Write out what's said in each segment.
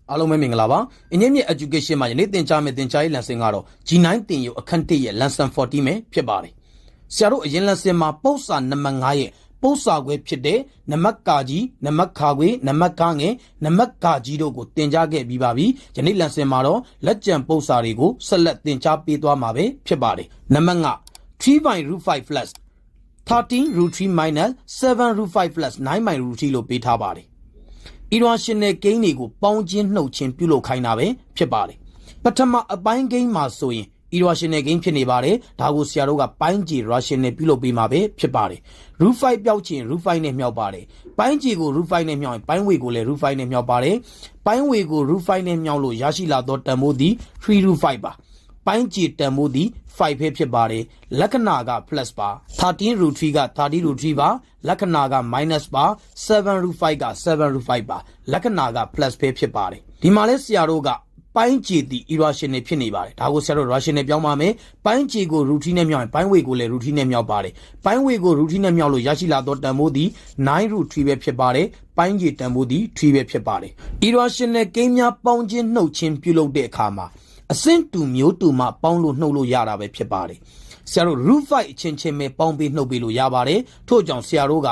အားလုံးပဲမင်္ဂလာပါအငြင်းမြင့် education မှာယနေ့သင်ကြားမယ့်သင်ကြားရေး lesson ကတော့ G9 သင်ယူအခန်း1ရဲ့ Lesson-14 ပဲဖြစ်ပါတယ်ဆရာတို့အရင် lesson မှာပု္ပ္ပစာနံပါတ်5ရဲ့ပု္ပ္ပစာခွဲဖြစ်တဲ့နံပါတ်ကာကြီးနံပါတ်ခါခွေနံပါတ်ကငယ်နံပါတ်ကာကြီးတို့ကိုသင်ကြားခဲ့ပြီးပါပြီယနေ့ lesson မှာတော့လက်ကျန်ပု္ပ္ပစာတွေကိုဆက်လက်သင်ကြားပေးသွားမှာပဲဖြစ်ပါတယ်နံပါတ်5 3 by root 5 plus 13 root 3 minus 7 root 5 plus 9 by root 3လို့ပေးထားပါတယ်irrational ဂိမ်းတွေကိုပေါင်းခြင်းနှုတ်ခြင်းပြုလုပ်ခိုင်းတာပဲဖြစ်ပါတယ်ပထမအပိုင်းဂိမ်းမှာဆိုရင် irrational ဂိမ်းဖြစ်နေပါတယ်ဒါကိုဆရာတို့ကပိုင်းခြေ rational ပြုလုပ်ပေးမှာပဲဖြစ်ပါတယ် root 5 ပြောက်ခြင်း root 5နဲ့မြောက်ပါတယ်ပိုင်းခြေကို root 5နဲ့မြောက်ရင်ပိုင်းဝေကိုလည်း root 5နဲ့မြောက်ပါတယ်ပိုင်းဝေကို root 5နဲ့မြောက်လို့ရရှိလာသောတန်ဖိုးသည်3 root 5ပါပိုင်းခြေတန်ဖိုးသည်5ပဲဖြစ်ပါတယ်လက္ခဏာက plus ပါ13 root 3က30 root 3ပါလက္ခဏာက minus ပါ7 root 5က7 root 5ပါလက္ခဏာက plus ပဲဖြစ်ပါတယ်ဒီမှာလဲဆရာတို့ကပိုင်းခြေသည် irrational ဖြစ်နေပါတယ်ဒါကိုဆရာတို့ rational ပြောင်းပါမယ်ပိုင်းခြေကို root 3နဲ့မြောက်ရင်ပိုင်းဝေကိုလည်း root 3နဲ့မြောက်ပါတယ်ပိုင်းဝေကို root 3နဲ့မြောက်လို့ရရှိလာသောတန်ဖိုးသည်9 root 3ပဲဖြစ်ပါတယ်ပိုင်းခြေတန်ဖိုးသည်3ပဲဖြစ်ပါတယ် irrational ကိန်းများပေါင်းခြင်းနှုတ်ခြင်းပြုလုပ်တဲ့အခါမှာအဆင့်တူမျိုးတူမှပေါင်းလို့နှုတ်လို့ရတာပဲဖြစ်ပါတယ်ဆရာတို့ root 5အချင်းချင်းပဲပေါင်းပြီးနှုတ်ပြီးလို့ရပါတယ်ထို့ကြောင့်ဆရာတို့က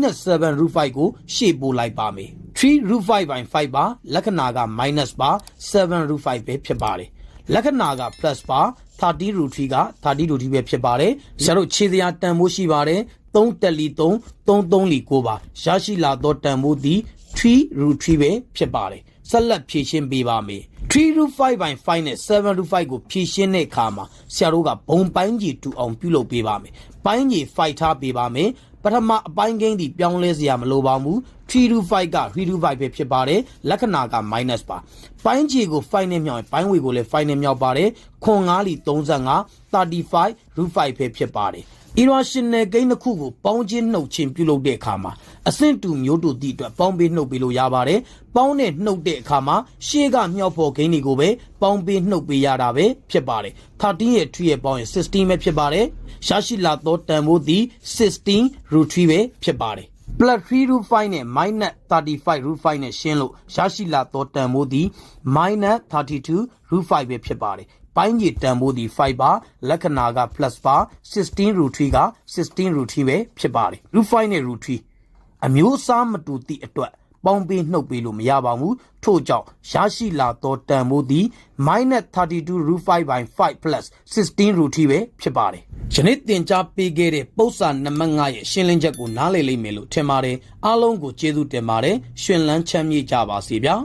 -7 root 5ကိုရှေ့ပို့လိုက်ပါမယ်3 root 5 by 5ပါလက္ခဏာက minus ပါ7 root 5ပဲဖြစ်ပါတယ်လက္ခဏာက plus ပါ30 root 3က30 root 3ပဲဖြစ်ပါတယ်ဆရာတို့ခြေစရာတန်ဖိုးရှိပါတယ်3တက်လီ3 3 3လီ9ပါရရှိလာသောတန်ဖိုးသည်3 root 3ပဲဖြစ်ပါတယ်ဆက်လက်ဖြည့်ရှင်းပေးပါမယ်3 root 5 by 5နဲ့7 root 5ကိုဖြည့်ရှင်းတဲ့အခါမှာဆရာတို့ကဘုံပိုင်းကြီးတူအောင်ပြုလုပ်ပေးပါမယ်ပိုင်းကြီး5ထားပေးပါမယ်ပထမအပိုင်းကိန်းဒီပြောင်းလဲစရာမလိုပါဘူး3 root 5က3 root 5ပဲဖြစ်ပါတယ်လက္ခဏာက minus ပါပိုင်းကြီးကို5နဲ့မြောက်ရင်ပိုင်းဝေကိုလည်း5နဲ့မြောက်ပါတယ်ခွန်5လီ35 35 root 5ပဲဖြစ်ပါတယ်irrational ဂိမ်းတစ်ခုကိုပေါင်းခြင်းနှုတ်ခြင်းပြုလုပ်တဲ့အခါမှာအဆင့်တူမျိုးတူသည့်အတွက်ပေါင်းပေးနှုတ်ပေးလို့ရပါတယ်ပေါင်းနဲ့နှုတ်တဲ့အခါမှာရှေ့ကမြောက်ဖို့ဂိမ်းတွေကိုပဲပေါင်းပေးနှုတ်ပေးရတာပဲဖြစ်ပါတယ်13ရဲ့3ရဲ့ပေါင်းရင်16ပဲဖြစ်ပါတယ်ရရှိလာသောတန်ဖိုးသည်16 root 3ပဲဖြစ်ပါတယ် plus 3 root 5နဲ့ minus 35 root 5နဲ့ရှင်းလို့ရရှိလာသောတန်ဖိုးသည် minus 32 root 5ပဲဖြစ်ပါတယ်ပိုင်းကြီးတန်ဖိုးသည်5ပါလက္ခဏာက plus ပါ16 root 3က16 root 3ပဲဖြစ်ပါတယ် root 5နဲ့ root 3အမျိုးအစားမတူသည့်အတွက်ပေါင်းပေးနှုတ်ပေးလို့မရပါဘူးထို့ကြောင့်ရရှိလာသောတန်ဖိုးသည် -32 root 5 by 5 plus 16 root 3ပဲဖြစ်ပါတယ်ယနေ့သင်ကြားပေးခဲ့တဲ့ပု္ပ္ပစာနံပါတ်5ရဲ့ရှင်းလင်းချက်ကိုနားလည်လိမ့်မယ်လို့ထင်ပါတယ်အားလုံးကိုကျေးဇူးတင်ပါတယ်ရှင်လန်းချမ်းမြေ့ကြပါစေဗျာ